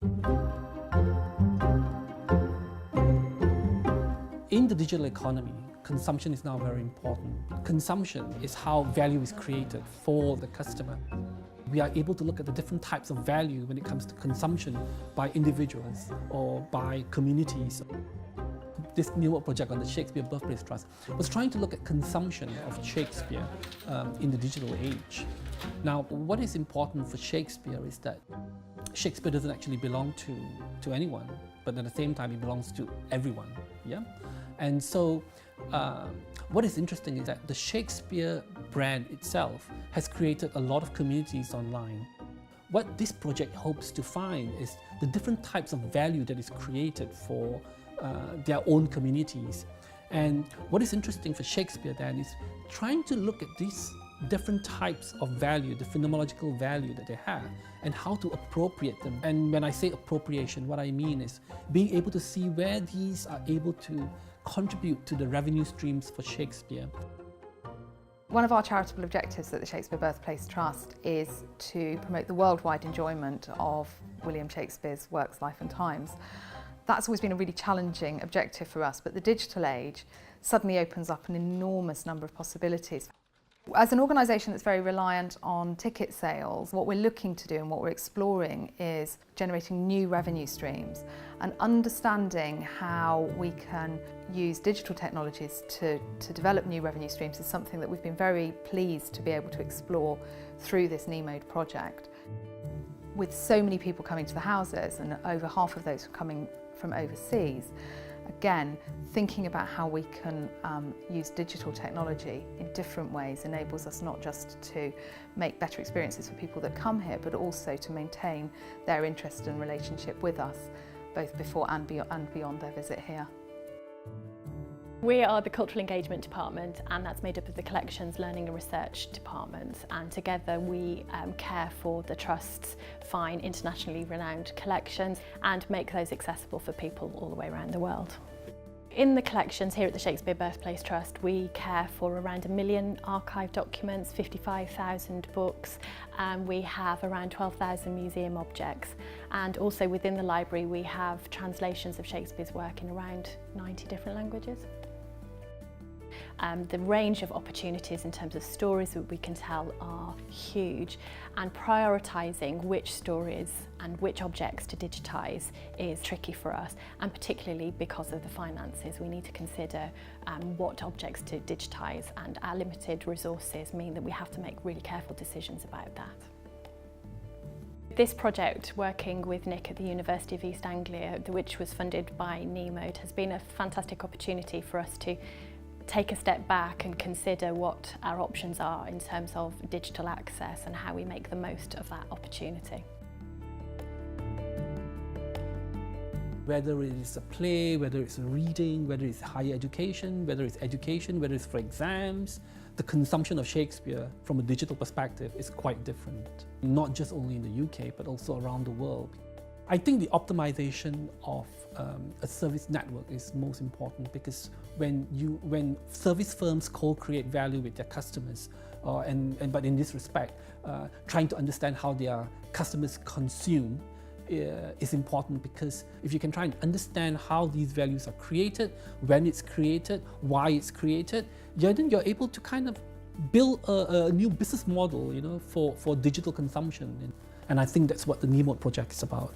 In the digital economy, consumption is now very important. Consumption is how value is created for the customer. We are able to look at the different types of value when it comes to consumption by individuals or by communities. This NEMODE project on the Shakespeare Birthplace Trust was trying to look at consumption of Shakespeare in the digital age. Now, what is important for Shakespeare is that Shakespeare doesn't actually belong to anyone, but at the same time, it belongs to everyone. Yeah? And so, what is interesting is that the Shakespeare brand itself has created a lot of communities online. What this project hopes to find is the different types of value that is created for their own communities. And what is interesting for Shakespeare then is trying to look at these different types of value, the phenomenological value that they have, and how to appropriate them. And when I say appropriation, what I mean is being able to see where these are able to contribute to the revenue streams for Shakespeare. One of our charitable objectives at the Shakespeare Birthplace Trust is to promote the worldwide enjoyment of William Shakespeare's works, life and times. That's always been a really challenging objective for us, but the digital age suddenly opens up an enormous number of possibilities. As an organisation that's very reliant on ticket sales, what we're looking to do and what we're exploring is generating new revenue streams and understanding how we can use digital technologies to develop new revenue streams is something that we've been very pleased to be able to explore through this NEMODE project. With so many people coming to the houses and over half of those coming from overseas, again, thinking about how we can use digital technology in different ways enables us not just to make better experiences for people that come here, but also to maintain their interest and relationship with us, both before and beyond their visit here. We are the Cultural Engagement Department, and that's made up of the Collections, Learning and Research departments, and together we care for the Trust's fine internationally renowned collections and make those accessible for people all the way around the world. In the collections here at the Shakespeare Birthplace Trust, we care for around 1 million archive documents, 55,000 books, and we have around 12,000 museum objects. And also within the library we have translations of Shakespeare's work in around 90 different languages. The range of opportunities in terms of stories that we can tell are huge, and prioritising which stories and which objects to digitise is tricky for us, and particularly because of the finances. We need to consider what objects to digitise, and our limited resources mean that we have to make really careful decisions about that. This project, working with Nick at the University of East Anglia, which was funded by NEMODE, has been a fantastic opportunity for us to take a step back and consider what our options are in terms of digital access and how we make the most of that opportunity. Whether it is a play, whether it's a reading, whether it's higher education, whether it's for exams, the consumption of Shakespeare from a digital perspective is quite different. Not just only in the UK, but also around the world. I think the optimization of a service network is most important, because when service firms co-create value with their customers, but in this respect, trying to understand how their customers consume is important, because if you can try and understand how these values are created, when it's created, why it's created, then you're able to kind of build a new business model, for digital consumption. And I think that's what the NEMODE project is about.